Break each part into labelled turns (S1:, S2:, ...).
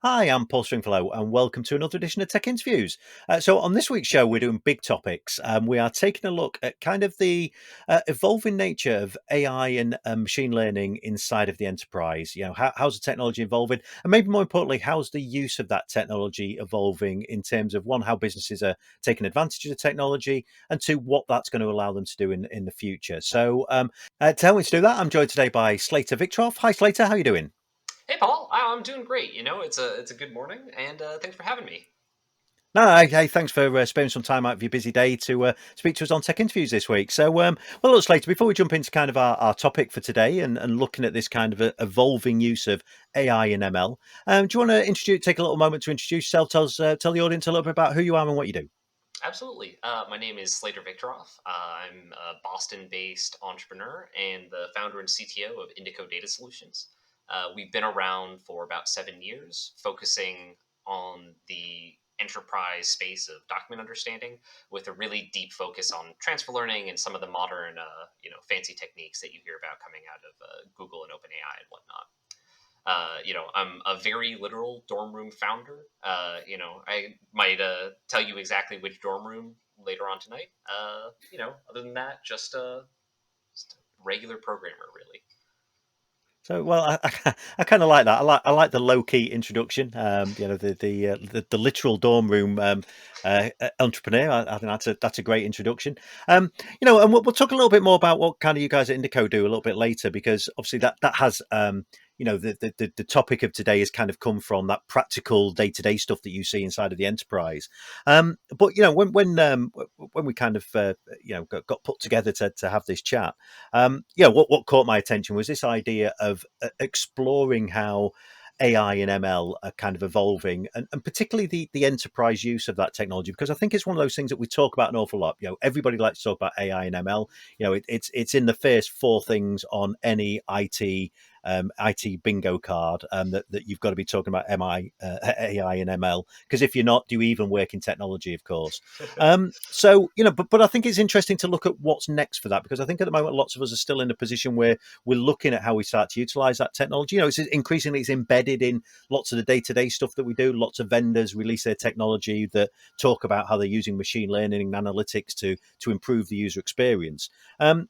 S1: Hi, I'm Paul Stringfellow, and welcome to another edition of Tech Interviews. So, on this week's show, we're doing big topics. We are taking a look at kind of the evolving nature of AI and machine learning inside of the enterprise. How's the technology evolving, and maybe more importantly, how's the use of that technology evolving in terms of one, how businesses are taking advantage of the technology, and two, what that's going to allow them to do in the future. So, to help me to do that, I'm joined today by Slater Victoroff. Hi, Slater. How are you doing?
S2: Hey, Paul. I'm doing great. It's a good morning, and thanks for having me.
S1: No, hey, thanks for sparing some time out of your busy day to speak to us on Tech Interviews this week. So, well, look, Slater, before we jump into kind of our topic for today and looking at this kind of evolving use of AI and ML, do you want to take a little moment to introduce yourself, tell the audience a little bit about who you are and what you do?
S2: Absolutely. My name is Slater Victoroff. I'm a Boston-based entrepreneur and the founder and CTO of Indico Data Solutions. We've been around for about 7 years, focusing on the enterprise space of document understanding, with a really deep focus on transfer learning and some of the modern, fancy techniques that you hear about coming out of Google and OpenAI and whatnot. I'm a very literal dorm room founder. I might tell you exactly which dorm room later on tonight. Other than that, just a regular programmer, really.
S1: So, well, I kind of like that. I like the low key introduction. The literal dorm room entrepreneur. I think that's a great introduction. And we'll talk a little bit more about what kind of you guys at Indico do a little bit later, because obviously that has the topic of today has kind of come from that practical day to day stuff that you see inside of the enterprise. But when we kind of got put together to have this chat. What caught my attention was this idea of exploring how AI and ML are kind of evolving, and particularly the enterprise use of that technology, because I think it's one of those things that we talk about an awful lot. Everybody likes to talk about AI and ML. It's in the first four things on any IT bingo card, that you've got to be talking about AI and ML, because if you're not, do you even work in technology? Of course. But I think it's interesting to look at what's next for that, because I think at the moment lots of us are still in a position where we're looking at how we start to utilize that technology. It's embedded in lots of the day-to-day stuff that we do. Lots of vendors release their technology that talk about how they're using machine learning and analytics to improve the user experience.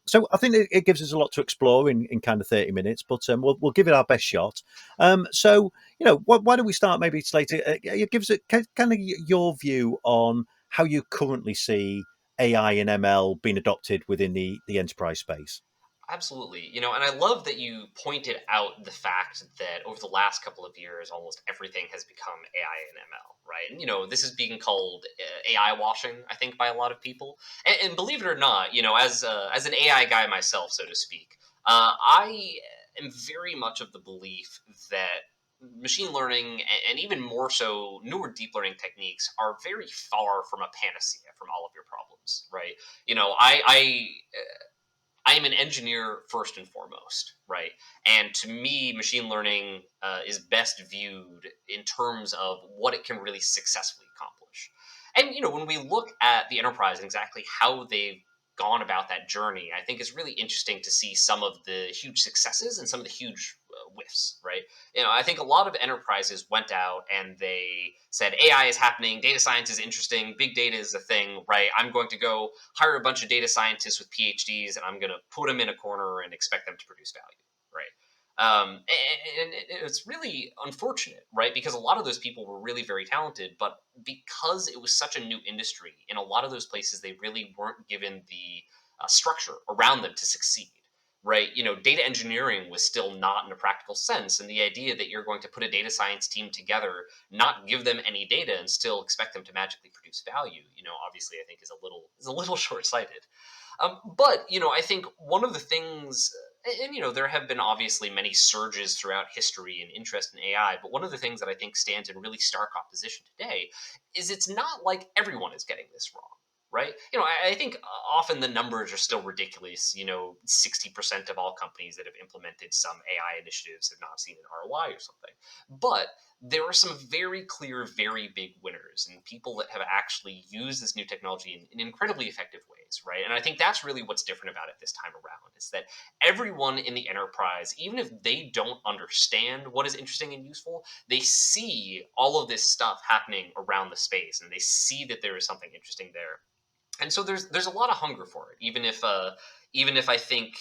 S1: So I think it gives us a lot to explore in kind of 30 minutes, but we'll give it our best shot. Why don't we start maybe Slater? Give us kind of your view on how you currently see AI and ML being adopted within the enterprise space.
S2: Absolutely. And I love that you pointed out the fact that over the last couple of years, almost everything has become AI and ML, right? And, this is being called AI washing, I think, by a lot of people. And believe it or not, as an AI guy myself, so to speak, I am very much of the belief that machine learning and even more so newer deep learning techniques are very far from a panacea from all of your problems, right? I am an engineer first and foremost, right? And to me, machine learning is best viewed in terms of what it can really successfully accomplish. And when we look at the enterprise and exactly how they've gone about that journey, I think it's really interesting to see some of the huge successes and some of the huge whiffs, right? I think a lot of enterprises went out and they said AI is happening, data science is interesting, big data is a thing, right? I'm going to go hire a bunch of data scientists with PhDs and I'm going to put them in a corner and expect them to produce value, right? And it's really unfortunate, right? Because a lot of those people were really very talented, but because it was such a new industry, in a lot of those places, they really weren't given the structure around them to succeed, right? Data engineering was still not in a practical sense. And the idea that you're going to put a data science team together, not give them any data and still expect them to magically produce value, obviously I think is a little short-sighted. But I think one of the things, and there have been obviously many surges throughout history and interest in AI, but one of the things that I think stands in really stark opposition today is it's not like everyone is getting this wrong, right? I think often the numbers are still ridiculous. 60% of all companies that have implemented some AI initiatives have not seen an ROI or something. But there are some very clear, very big winners and people that have actually used this new technology in incredibly effective ways, right? And I think that's really what's different about it this time around is that everyone in the enterprise, even if they don't understand what is interesting and useful, they see all of this stuff happening around the space and they see that there is something interesting there. And so there's a lot of hunger for it, even if I think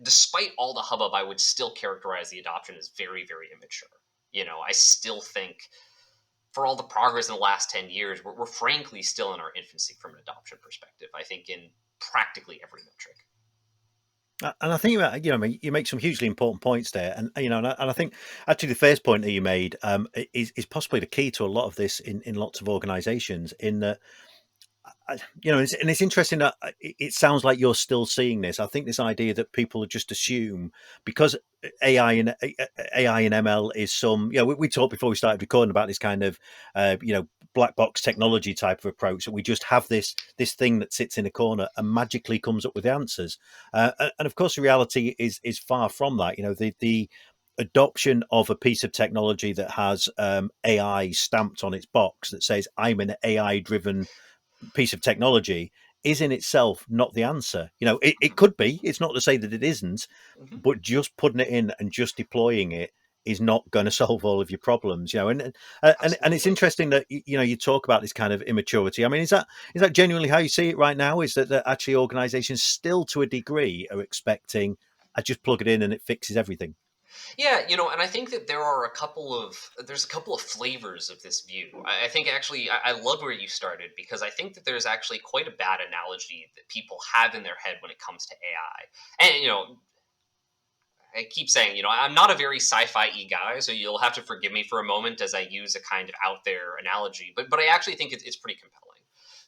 S2: despite all the hubbub, I would still characterize the adoption as very, very immature. I still think for all the progress in the last 10 years, we're frankly still in our infancy from an adoption perspective, I think, in practically every metric.
S1: And I think you make some hugely important points there, and I think actually the first point that you made is possibly the key to a lot of this in lots of organisations. In that, it's interesting that it sounds like you're still seeing this. I think this idea that people just assume because AI and ML is some, we talked before we started recording about this kind of, black box technology type of approach that we just have this thing that sits in a corner and magically comes up with answers. And of course, the reality is far from that. The adoption of a piece of technology that has AI stamped on its box that says I'm an AI driven piece of technology is in itself not the answer. It could be. It's not to say that it isn't,
S2: Mm-hmm.
S1: but just putting it in and just deploying it is not going to solve all of your problems. And it's
S2: Absolutely.
S1: interesting that you talk about this kind of immaturity. I mean, is that genuinely how you see it right now? Is that actually organisations still, to a degree, are expecting I just plug it in and it fixes everything?
S2: Yeah, and I think that there's a couple of flavors of this view. I think actually I love where you started because I think that there's actually quite a bad analogy that people have in their head when it comes to AI. And I keep saying, I'm not a very sci-fi guy, so you'll have to forgive me for a moment as I use a kind of out there analogy, but I actually think it's pretty compelling.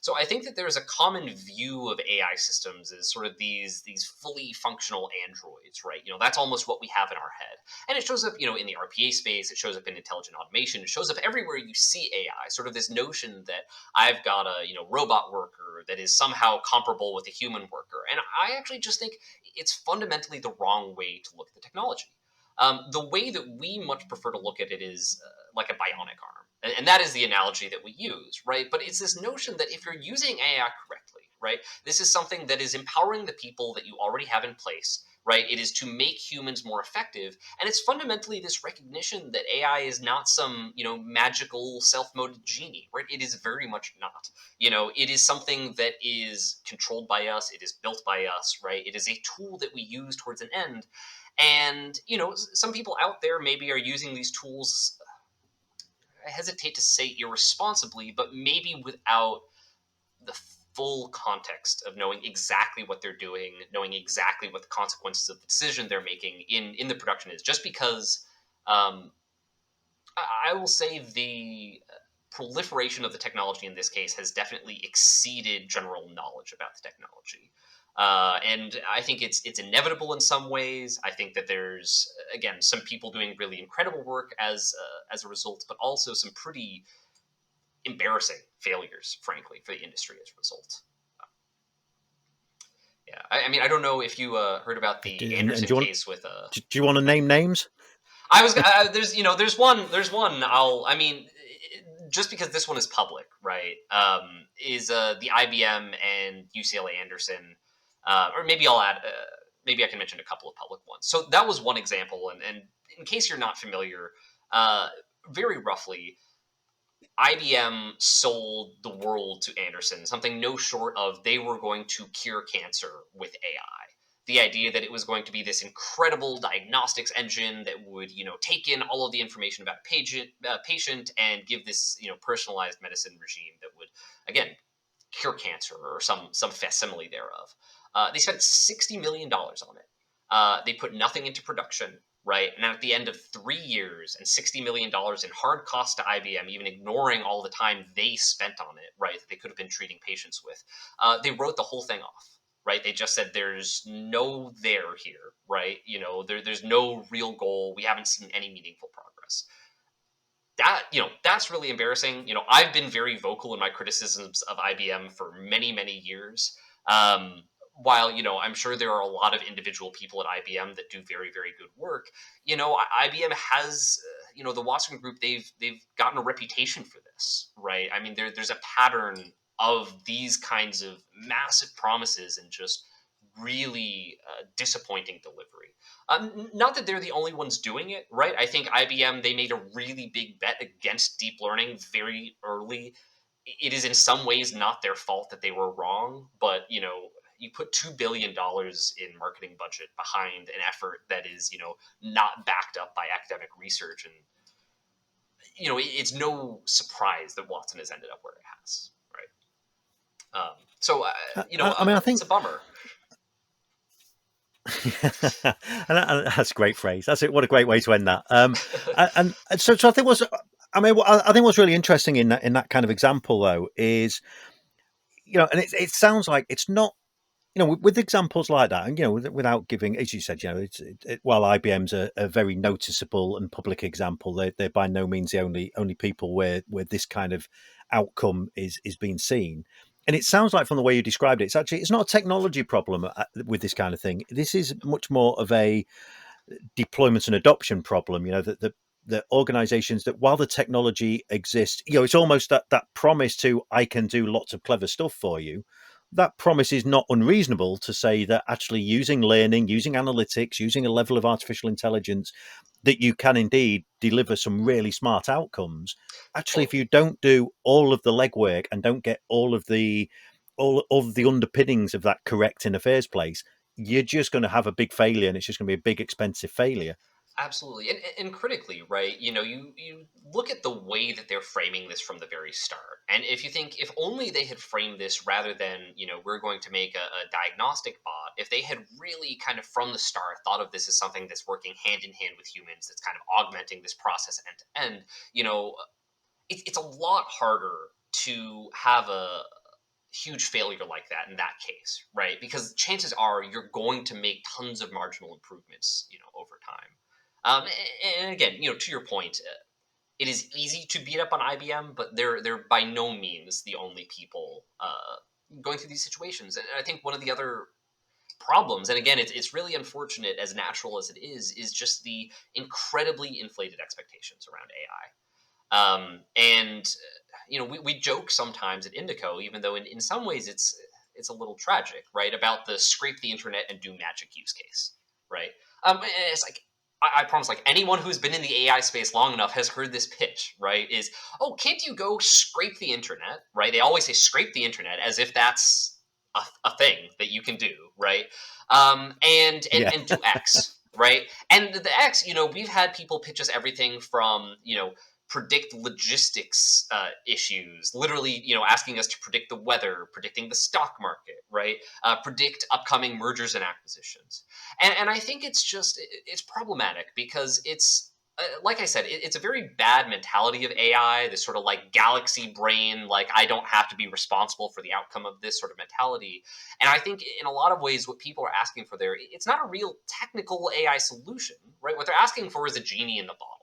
S2: So I think that there's a common view of AI systems as sort of these fully functional androids, right? That's almost what we have in our head, and it shows up, in the RPA space. It shows up in intelligent automation. It shows up everywhere you see AI. Sort of this notion that I've got a robot worker that is somehow comparable with a human worker, and I actually just think it's fundamentally the wrong way to look at the technology. The way that we much prefer to look at it is like a bionic arm. And that is the analogy that we use, right? But it's this notion that if you're using AI correctly, right, this is something that is empowering the people that you already have in place, right? It is to make humans more effective. And it's fundamentally this recognition that AI is not some, magical self-molded genie, right? It is very much not. It is something that is controlled by us. It is built by us, right? It is a tool that we use towards an end. And, some people out there maybe are using these tools, I hesitate to say irresponsibly, but maybe without the full context of knowing exactly what they're doing, knowing exactly what the consequences of the decision they're making in the production is. Just because um, I will say the proliferation of the technology in this case has definitely exceeded general knowledge about the technology. And I think it's inevitable in some ways. I think that there's again some people doing really incredible work as a result, but also some pretty embarrassing failures, frankly, for the industry as a result. Yeah, I mean, I don't know if you heard about the
S1: And
S2: Anderson
S1: do you want
S2: case with
S1: do you want to name names?
S2: I was there's one I mean just because this one is public, right? Is the IBM and UCLA Anderson, or maybe I'll add maybe I can mention a couple of public ones. So that was one example, and in case you're not familiar, uh, very roughly, IBM sold the world to Anderson, something no short of they were going to cure cancer with AI. The idea that it was going to be this incredible diagnostics engine that would, take in all of the information about patient and give this, personalized medicine regime that would, again, cure cancer or some facsimile thereof. They spent $60 million on it. They put nothing into production, right? And at the end of 3 years and $60 million in hard costs to IBM, even ignoring all the time they spent on it, right, that they could have been treating patients with, they wrote the whole thing off. Right, they just said there's no there here, right? There's no real goal. We haven't seen any meaningful progress. that's really embarrassing. I've been very vocal in my criticisms of IBM for many, many years. While I'm sure there are a lot of individual people at IBM that do very, very good work. IBM has the Watson Group. They've gotten a reputation for this, right? I mean, there's a pattern of these kinds of massive promises and just really disappointing delivery. Not that they're the only ones doing it, right? I think IBM, they made a really big bet against deep learning very early. It is in some ways not their fault that they were wrong, but you put $2 billion in marketing budget behind an effort that is not backed up by academic research, and it's no surprise that Watson has ended up where it has, right?
S1: I mean, I
S2: It's
S1: think
S2: a bummer.
S1: and that's a great phrase. That's it. What a great way to end that. And so I think I mean, I think what's really interesting in that kind of example though is, and it sounds like it's not, with examples like that, and without giving, as you said, while IBM's a very noticeable and public example, they're by no means the only people where this kind of outcome is being seen. And it sounds like from the way you described it, it's not a technology problem with this kind of thing. This is much more of a deployment and adoption problem. That the organizations, that while the technology exists, it's almost that promise to, I can do lots of clever stuff for you. That promise is not unreasonable to say that actually using learning, using analytics, using a level of artificial intelligence, that you can indeed deliver some really smart outcomes. Actually,
S2: Well,
S1: if you don't do all of the legwork and don't get all of the underpinnings of that correct in the first place, you're just going to have a big failure, and it's just going to be a big expensive failure.
S2: absolutely, and critically, right? You look at the way that they're framing this from the very start, and if you think, if only they had framed this rather than we're going to make a diagnostic bot. If they had really kind of from the start thought of this as something that's working hand in hand with humans, that's kind of augmenting this process end to end, it's a lot harder to have a huge failure like that in that case, right? Because chances are you're going to make tons of marginal improvements, over time. And again, to your point, it is easy to beat up on IBM, but they're by no means the only people going through these situations. And I think one of the other problems, and again, it's really unfortunate, as natural as it is just the incredibly inflated expectations around AI. And we joke sometimes at Indico, even though in some ways it's a little tragic, right? About the scrape the internet and do magic use case, right? And it's like, I promise, like, anyone who's been in the AI space long enough has heard this pitch, right? Is, oh, can't you go scrape the internet, right? They always say scrape the internet as if that's a thing that you can do, right?
S1: Yeah.
S2: And do X, right? And the X, we've had people pitch us everything from predict logistics issues, literally, asking us to predict the weather, predicting the stock market, right? Predict upcoming mergers and acquisitions. And I think it's problematic because it's, like I said, it's a very bad mentality of AI, this sort of like galaxy brain, like I don't have to be responsible for the outcome of this sort of mentality. And I think in a lot of ways, what people are asking for there, it's not a real technical AI solution, right? What they're asking for is a genie in the bottle.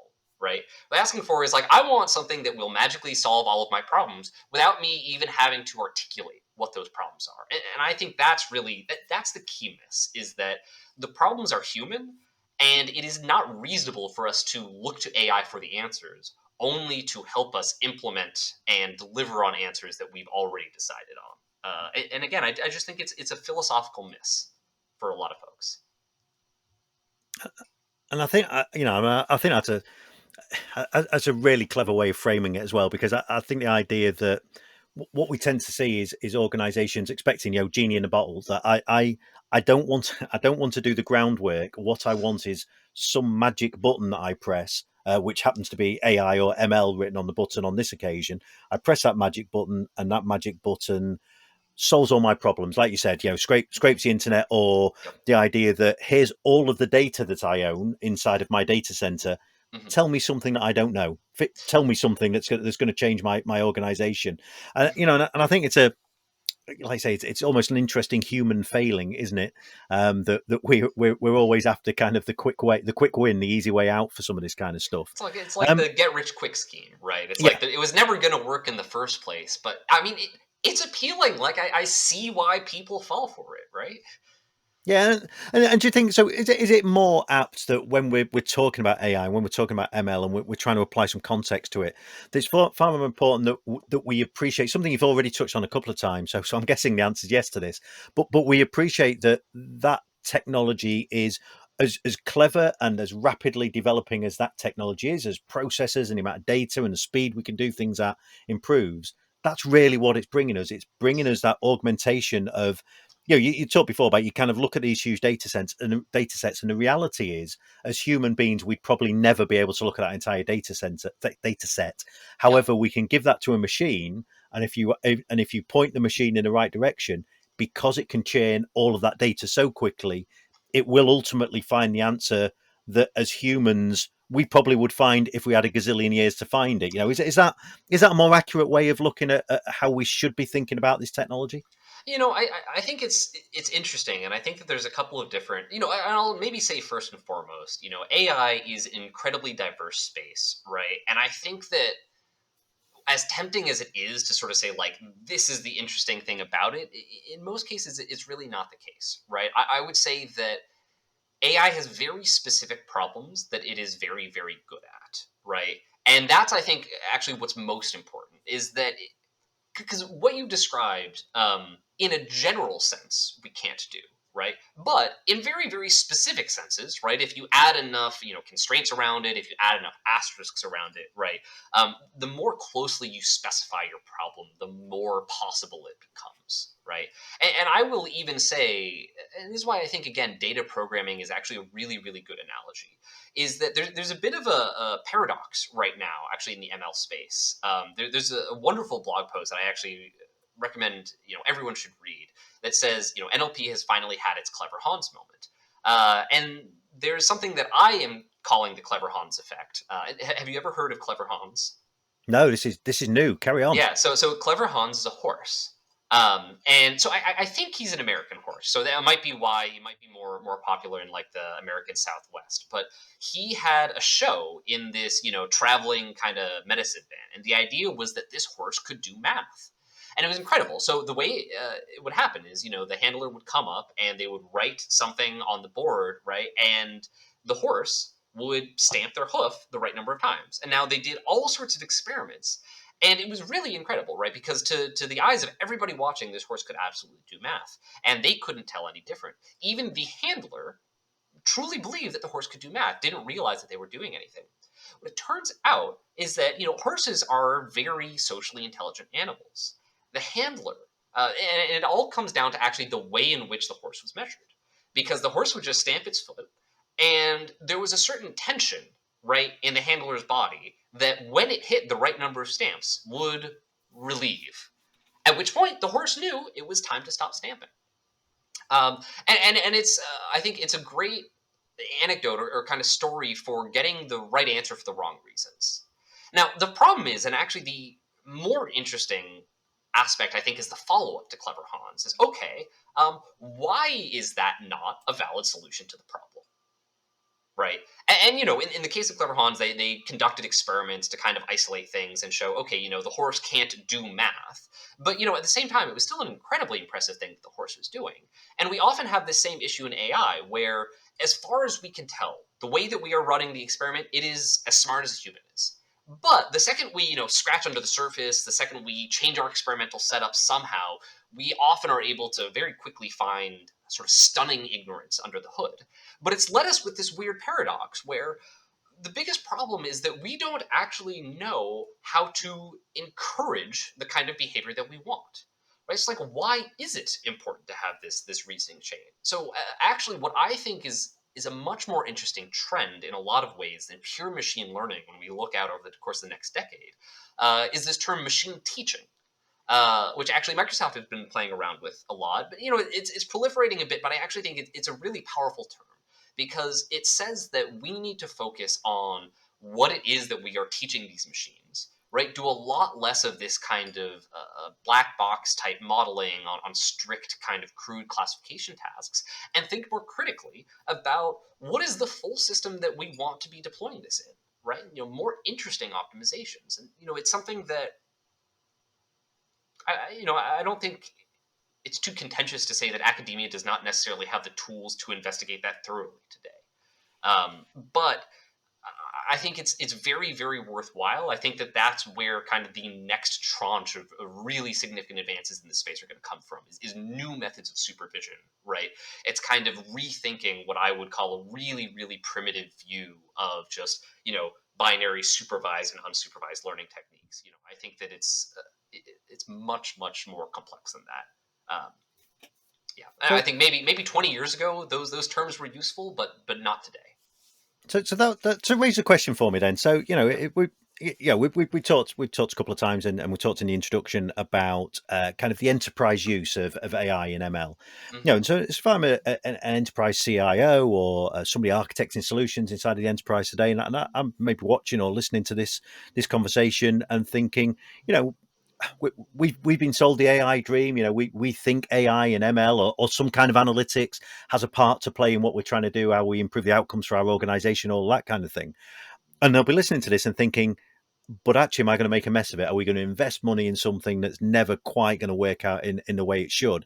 S2: Right? What they're asking for is like, I want something that will magically solve all of my problems without me even having to articulate what those problems are. And I think that's really that's the key miss, is that the problems are human, and it is not reasonable for us to look to AI for the answers, only to help us implement and deliver on answers that we've already decided on. And again, I just think it's a philosophical miss for a lot of folks.
S1: And I think I think that's a really clever way of framing it as well, because I think the idea that what we tend to see is organizations expecting, genie in a bottle. That I don't want I don't want to do the groundwork. What I want is some magic button that I press, which happens to be AI or ML written on the button on this occasion. I press that magic button, and that magic button solves all my problems. Like you said, scrapes the internet, or
S2: Yep.
S1: the idea that here's all of the data that I own inside of my data center.
S2: Mm-hmm.
S1: Tell me something that I don't know. Tell me something that's going to change my organization. And I think it's like I say, it's almost an interesting human failing, isn't it? That we're always after kind of the quick way, the quick win, the easy way out for some of this kind of stuff.
S2: It's like
S1: Um,
S2: the get rich quick scheme, right? It's
S1: yeah,
S2: like it was never going to work in the first place, but I mean, it's appealing. Like I see why people fall for it, right?
S1: yeah, and do you think so? Is it more apt that when we're talking about AI, when we're talking about ML, and we're trying to apply some context to it, that it's far more important that we appreciate something you've already touched on a couple of times. So I'm guessing the answer is yes to this, but we appreciate that technology is as clever and as rapidly developing as that technology is, as processors and the amount of data and the speed we can do things at improves. That's really what it's bringing us. It's bringing us that augmentation of, you talked before about, you kind of look at these huge data sets, and the reality is, as human beings, we'd probably never be able to look at that entire data set.
S2: Yeah.
S1: However, we can give that to a machine, and if you point the machine in the right direction, because it can churn all of that data so quickly, it will ultimately find the answer that as humans we probably would find if we had a gazillion years to find it. Is that a more accurate way of looking at how we should be thinking about this technology?
S2: I think it's interesting, and I think that there's a couple of different. I'll maybe say first and foremost, AI is an incredibly diverse space, right? And I think that as tempting as it is to sort of say like this is the interesting thing about it, in most cases it's really not the case, right? I would say that AI has very specific problems that it is very, very good at, right? And that's, I think, actually what's most important is that because what you described, in a general sense, we can't do, right? But in very, very specific senses, right? If you add enough, constraints around it, if you add enough asterisks around it, right? The more closely you specify your problem, the more possible it becomes, right? And I will even say, and this is why I think again, data programming is actually a really, really good analogy, is that there's a bit of a paradox right now, actually, in the ML space. There's a wonderful blog post that I actually recommend everyone should read that says NLP has finally had its clever Hans moment, and there's something that I am calling the clever Hans effect. Have you ever heard of clever Hans?
S1: No, this is new. Carry on.
S2: Yeah, so Clever Hans is a horse. And so I think he's an American horse. So that might be why he might be more popular in like the American Southwest. But he had a show in this, traveling kind of medicine van. And the idea was that this horse could do math. And it was incredible. So the way it would happen is, the handler would come up and they would write something on the board, right? And the horse would stamp their hoof the right number of times. And now they did all sorts of experiments, and it was really incredible, right? Because to the eyes of everybody watching, this horse could absolutely do math. And they couldn't tell any different. Even the handler truly believed that the horse could do math, didn't realize that they were doing anything. What it turns out is that, horses are very socially intelligent animals. The handler, and it all comes down to actually the way in which the horse was measured. Because the horse would just stamp its foot, and there was a certain tension, right, in the handler's body that when it hit the right number of stamps would relieve. At which point the horse knew it was time to stop stamping. And it's I think it's a great anecdote or kind of story for getting the right answer for the wrong reasons. Now the problem is, and actually the more interesting aspect I think is the follow up to Clever Hans is okay. Why is that not a valid solution to the problem? Right. And in the case of Clever Hans, they conducted experiments to kind of isolate things and show, okay, the horse can't do math. But, at the same time, it was still an incredibly impressive thing that the horse was doing. And we often have this same issue in AI where, as far as we can tell, the way that we are running the experiment, it is as smart as a human is. But the second we, scratch under the surface, the second we change our experimental setup somehow, we often are able to very quickly find sort of stunning ignorance under the hood. But it's led us with this weird paradox where the biggest problem is that we don't actually know how to encourage the kind of behavior that we want. Right? It's like, why is it important to have this reasoning chain? So actually, what I think is a much more interesting trend in a lot of ways than pure machine learning when we look out over the course of the next decade, is this term machine teaching. Which actually Microsoft has been playing around with a lot, but it's proliferating a bit. But I actually think it's a really powerful term because it says that we need to focus on what it is that we are teaching these machines right? Do a lot less of this kind of black box type modeling on strict kind of crude classification tasks, and think more critically about what is the full system that we want to be deploying this in, right? More interesting optimizations. And, it's something that I don't think it's too contentious to say that academia does not necessarily have the tools to investigate that thoroughly today. But I think it's very, very worthwhile. I think that that's where kind of the next tranche of really significant advances in this space are going to come from is new methods of supervision, right? It's kind of rethinking what I would call a really, really primitive view of just, binary supervised and unsupervised learning techniques. I think that it's much, much more complex than that. Yeah, I
S1: So
S2: think maybe 20 years ago those terms were useful, but not today.
S1: So raise a question for me then. So we talked a couple of times, and we talked in the introduction about kind of the enterprise use of AI and ML.
S2: Mm-hmm.
S1: And so if I'm an enterprise CIO or somebody architecting solutions inside of the enterprise today, and I'm maybe watching or listening to this conversation and thinking, we've been sold the AI dream. We think AI and ML or some kind of analytics has a part to play in what we're trying to do, how we improve the outcomes for our organization, all that kind of thing. And they'll be listening to this and thinking, but actually, am I going to make a mess of it? Are we going to invest money in something that's never quite going to work out in the way it should?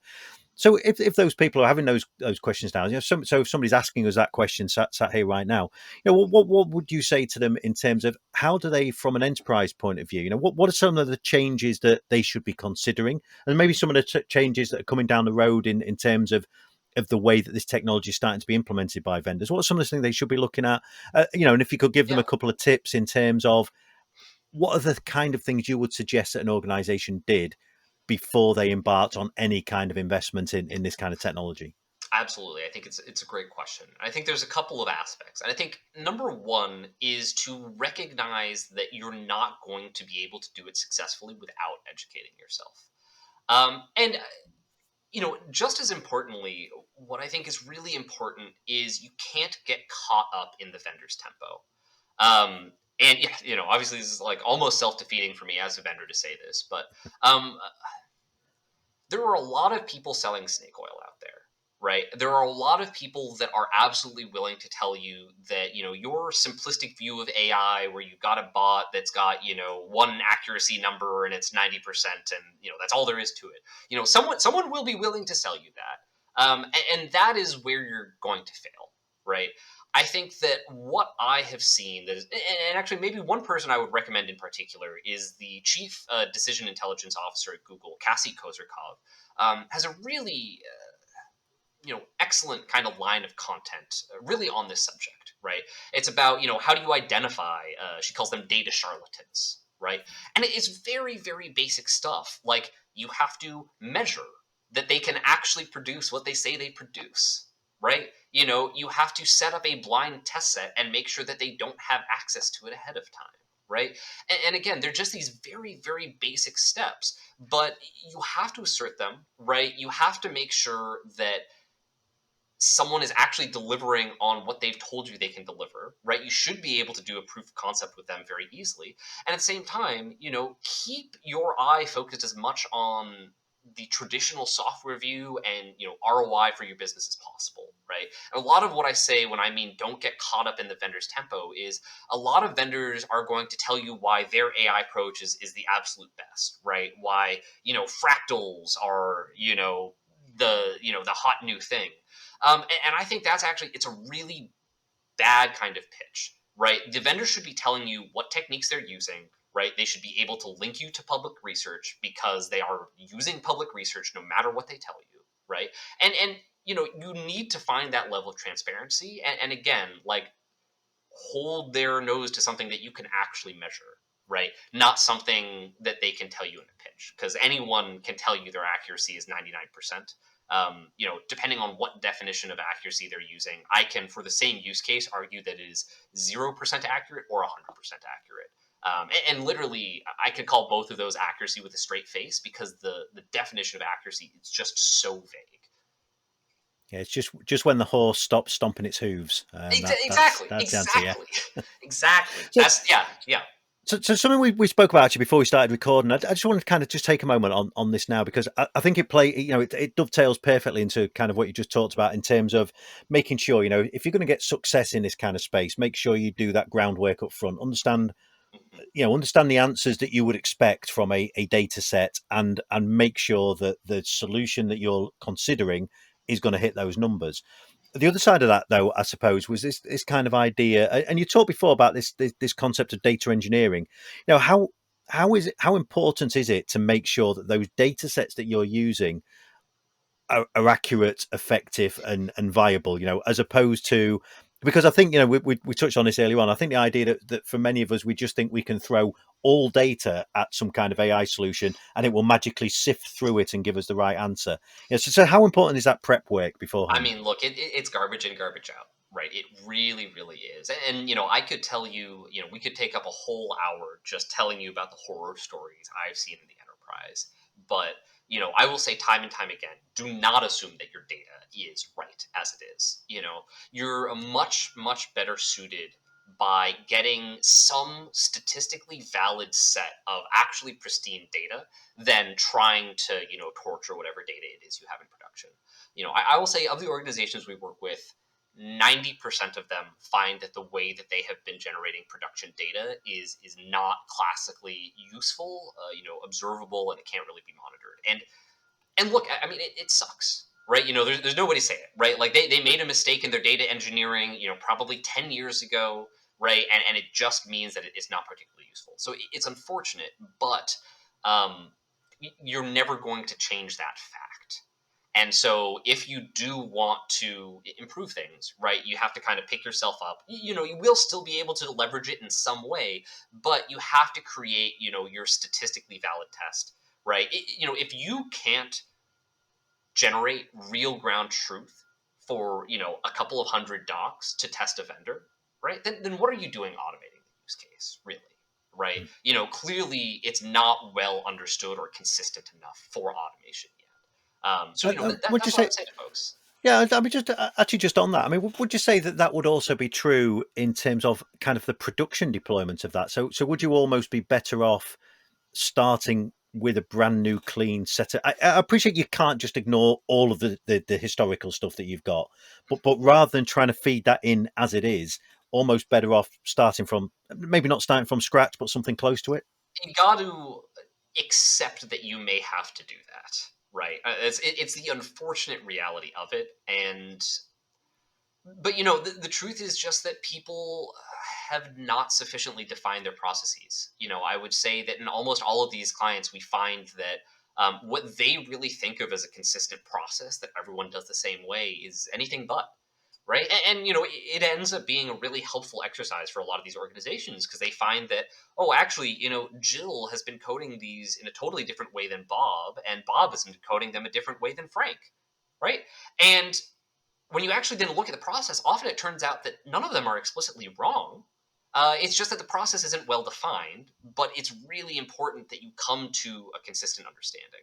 S1: So if those people are having those questions now, so if somebody's asking us that question sat here right now, what would you say to them in terms of how do they, from an enterprise point of view, what are some of the changes that they should be considering, and maybe some of the changes that are coming down the road in terms of the way that this technology is starting to be implemented by vendors? What are some of the things they should be looking at? And if you could give them
S2: Yeah.
S1: a couple of tips in terms of what are the kind of things you would suggest that an organization did before they embarked on any kind of investment in this kind of technology?
S2: Absolutely. I think it's a great question. I think there's a couple of aspects. And I think number one is to recognize that you're not going to be able to do it successfully without educating yourself. And just as importantly, what I think is really important is you can't get caught up in the vendor's tempo. And yeah, obviously this is like almost self-defeating for me as a vendor to say this, but there are a lot of people selling snake oil out there, right? There are a lot of people that are absolutely willing to tell you that, your simplistic view of AI where you've got a bot that's got, one accuracy number and it's 90% and, that's all there is to it. Someone will be willing to sell you that. And that is where you're going to fail, right? I think that what I have seen that is, and actually maybe one person I would recommend in particular is the chief decision intelligence officer at Google, Cassie Kozyrkov, has a really excellent kind of line of content really on this subject, right? It's about, how do you identify, she calls them data charlatans, right? And it's very, very basic stuff. Like you have to measure that they can actually produce what they say they produce, right? You have to set up a blind test set and make sure that they don't have access to it ahead of time, right? And again, they're just these very, very basic steps, but you have to assert them, right? You have to make sure that someone is actually delivering on what they've told you they can deliver, right? You should be able to do a proof of concept with them very easily. And at the same time, keep your eye focused as much on the traditional software view and, ROI for your business as possible, right? And a lot of what I say when I mean don't get caught up in the vendor's tempo is a lot of vendors are going to tell you why their AI approach is the absolute best, right? Why, fractals are, the hot new thing. And I think that's actually, it's a really bad kind of pitch, right? The vendor should be telling you what techniques they're using, right? They should be able to link you to public research because they are using public research no matter what they tell you, right? And you need to find that level of transparency. And again, like hold their nose to something that you can actually measure, right? Not something that they can tell you in a pitch, because anyone can tell you their accuracy is 99%. Depending on what definition of accuracy they're using, I can, for the same use case, argue that it is 0% accurate or 100% accurate. And literally, I could call both of those accuracy with a straight face because the definition of accuracy is just so vague.
S1: Yeah, it's just when the horse stops stomping its hooves.
S2: Exactly,
S1: That's the answer. Yeah.
S2: exactly, exactly.
S1: So,
S2: That's yeah.
S1: So something we spoke about actually before we started recording. I just wanted to kind of just take a moment on this now because I think it dovetails perfectly into kind of what you just talked about in terms of making sure, if you're going to get success in this kind of space, make sure you do that groundwork up front.
S2: Mhm.
S1: Understand the answers that you would expect from a data set, and make sure that the solution that you're considering is going to hit those numbers. The other side of that, though, I suppose, was this kind of idea, and you talked before about this concept of data engineering. How important is it to make sure that those data sets that you're using are accurate, effective, and viable? As opposed to, because I think we touched on this earlier on. I think the idea that for many of us, we just think we can throw all data at some kind of AI solution and it will magically sift through it and give us the right answer. So how important is that prep work
S2: I
S1: beforehand?
S2: mean, look, it's garbage in, garbage out, right? It really, really is. And, I could tell you, we could take up a whole hour just telling you about the horror stories I've seen in the enterprise. But, I will say time and time again, do not assume that your data is right as it is. You're a much, much better suited by getting some statistically valid set of actually pristine data than trying to, torture whatever data it is you have in production. I will say of the organizations we work with, 90% of them find that the way that they have been generating production data is not classically useful, observable, and it can't really be monitored. And look, I mean, it sucks, right? There's no way to say it, right? Like they made a mistake in their data engineering, probably 10 years ago, right? And it just means that it's not particularly useful. So it's unfortunate, but um, you're never going to change that fact. And so if you do want to improve things, right, you have to kind of pick yourself up. You will still be able to leverage it in some way, but you have to create, your statistically valid test, right? If you can't generate real ground truth for, a couple of hundred docs to test a vendor, right? Then what are you doing automating the use case, really? Right? Clearly it's not well understood or consistent enough for automation yet. So
S1: Would you
S2: that's what I
S1: say?
S2: would say to folks.
S1: Yeah, I mean, just actually, just on that. I mean, would you say that would also be true in terms of kind of the production deployment of that? So would you almost be better off starting with a brand new clean setup? I appreciate you can't just ignore all of the historical stuff that you've got, but rather than trying to feed that in as it is, almost better off starting from, maybe not starting from scratch, but something close to it.
S2: You got to accept that you may have to do that, right? It's the unfortunate reality of it, and but the truth is just that people have not sufficiently defined their processes. I would say that in almost all of these clients, we find that what they really think of as a consistent process that everyone does the same way is anything but. Right. And it ends up being a really helpful exercise for a lot of these organizations because they find that, oh, actually, Jill has been coding these in a totally different way than Bob, and Bob has been coding them a different way than Frank. Right. And when you actually then look at the process, often it turns out that none of them are explicitly wrong. It's just that the process isn't well defined, but it's really important that you come to a consistent understanding.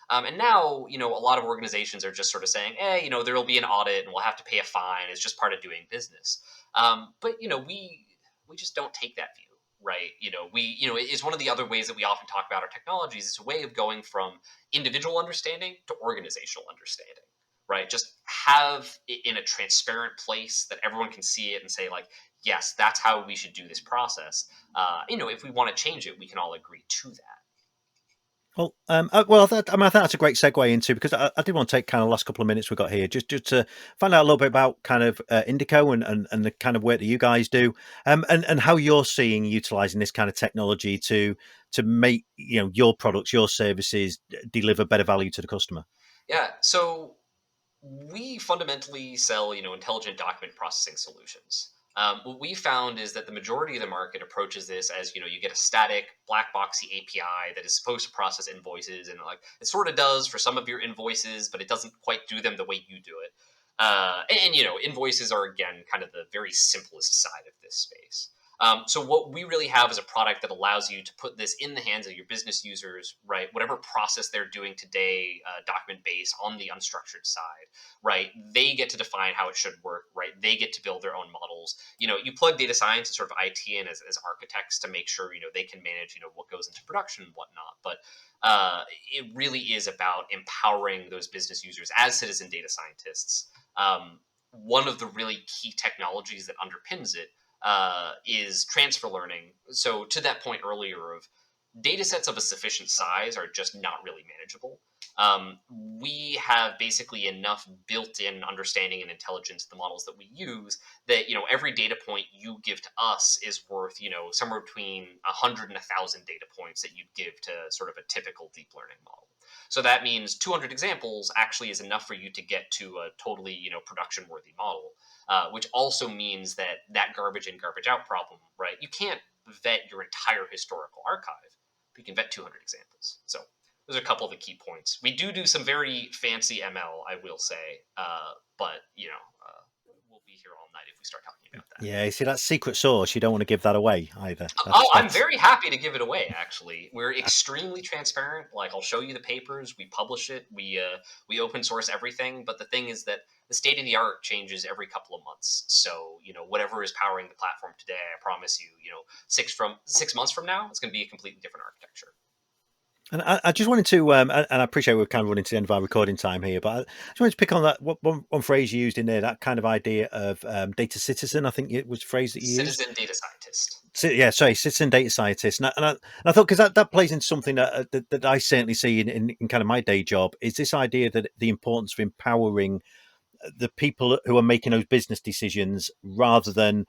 S2: And now, a lot of organizations are just sort of saying, "Hey, there will be an audit and we'll have to pay a fine. It's just part of doing business." But we just don't take that view, right? It's one of the other ways that we often talk about our technologies. It's a way of going from individual understanding to organizational understanding, right? Just have it in a transparent place that everyone can see it and say, like, yes, that's how we should do this process. If we want to change it, we can all agree to that.
S1: I mean, I think that's a great segue into, because I did want to take kind of last couple of minutes we've got here just to find out a little bit about kind of Indico and the kind of work that you guys do, and how you're seeing utilizing this kind of technology to make your products, your services deliver better value to the customer.
S2: Yeah. So we fundamentally sell, intelligent document processing solutions. What we found is that the majority of the market approaches this as, you get a static black boxy API that is supposed to process invoices, and like it sort of does for some of your invoices, but it doesn't quite do them the way you do it. And invoices are again kind of the very simplest side of this space. So what we really have is a product that allows you to put this in the hands of your business users, right? Whatever process they're doing today, document based on the unstructured side, right? They get to define how it should work, right? They get to build their own models. You plug data science and sort of IT in as architects to make sure, they can manage, what goes into production and whatnot. But it really is about empowering those business users as citizen data scientists. One of the really key technologies that underpins it is transfer learning. So to that point earlier of data sets of a sufficient size are just not really manageable. We have basically enough built-in understanding and intelligence in the models that we use that every data point you give to us is worth somewhere between 100 and 1,000 data points that you'd give to sort of a typical deep learning model. So that means 200 examples actually is enough for you to get to a totally production-worthy model. Which also means that garbage in, garbage out problem, right? You can't vet your entire historical archive, but you can vet 200 examples. So those are a couple of the key points. We do some very fancy ML, I will say, but we'll be here all night if we start talking about that.
S1: Yeah, you see, that's secret sauce. You don't want to give that away either.
S2: I'm very happy to give it away, actually. We're extremely transparent. Like, I'll show you the papers. We publish it. We open source everything. But the thing is that the state of the art changes every couple of months. So, whatever is powering the platform today, I promise you, 6 months from now, it's going to be a completely different architecture.
S1: And I just wanted to, and I appreciate we're kind of running to the end of our recording time here, but I just wanted to pick on that one phrase you used in there, that kind of idea of data citizen. I think it was a phrase that you used.
S2: Citizen data scientist.
S1: Yeah, sorry, citizen data scientist. And I thought, because that plays into something that I certainly see in kind of my day job, is this idea that the importance of empowering the people who are making those business decisions rather than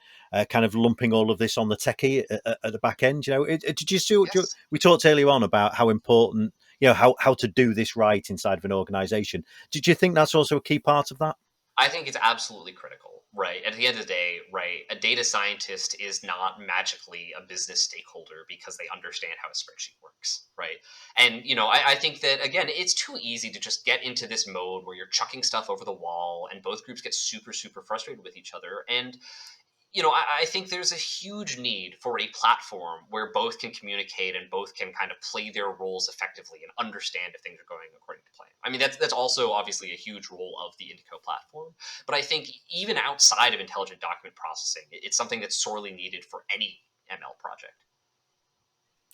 S1: kind of lumping all of this on the techie at the back end. Did you see?
S2: Yes.
S1: We talked earlier on about how important, how to do this right inside of an organization. Did you think that's also a key part of that?
S2: I think it's absolutely critical, right? At the end of the day, right, a data scientist is not magically a business stakeholder because they understand how a spreadsheet works, right? And, I think that, again, it's too easy to just get into this mode where you're chucking stuff over the wall and both groups get super, super frustrated with each other. And, I think there's a huge need for a platform where both can communicate and both can kind of play their roles effectively and understand if things are going according to plan. I mean, that's also obviously a huge role of the Indico platform. But I think even outside of intelligent document processing, it's something that's sorely needed for any ML project.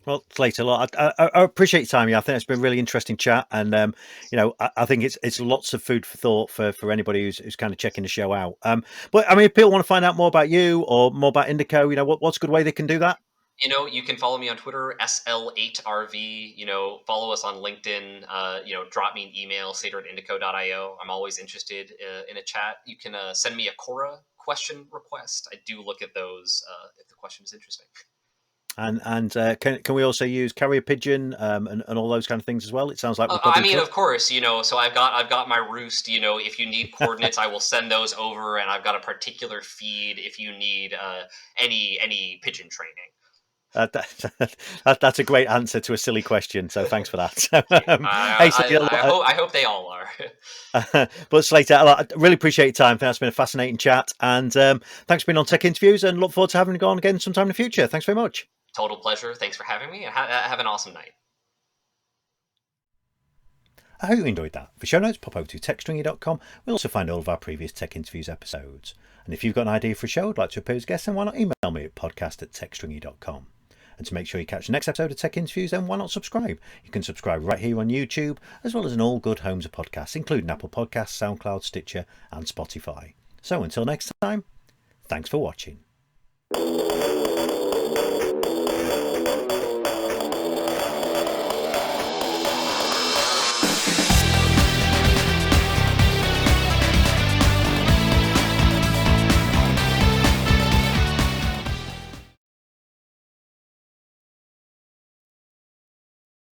S1: Well, Slater, I appreciate your time. I think it's been a really interesting chat, and I think it's lots of food for thought for anybody who's kind of checking the show out. But I mean, if people want to find out more about you or more about Indico, what's a good way they can do that?
S2: You can follow me on Twitter, SL8RV. Follow us on LinkedIn. Drop me an email, slater@indico.io. I'm always interested in a chat. You can send me a Quora question request. I do look at those if the question is interesting.
S1: And can we also use carrier pigeon and all those kind of things as well? It sounds like we're
S2: I mean, of course, so I've got my roost. If you need coordinates, I will send those over, and I've got a particular feed if you need any pigeon training.
S1: That's a great answer to a silly question. So thanks for that.
S2: I hope they all are.
S1: But Slater, I really appreciate your time. I think that's been a fascinating chat, and thanks for being on Tech Interviews, and look forward to having you on again sometime in the future. Thanks very much.
S2: Total pleasure. Thanks for having me, and have an awesome night.
S1: I hope you enjoyed that. For show notes, pop over to techstringy.com. We'll also find all of our previous Tech Interviews episodes. And if you've got an idea for a show, would like to appear as a guest, then why not email me at podcast@techstringy.com. And to make sure you catch the next episode of Tech Interviews, then why not subscribe? You can subscribe right here on YouTube, as well as in all good homes of podcasts, including Apple Podcasts, SoundCloud, Stitcher, and Spotify. So until next time, thanks for watching.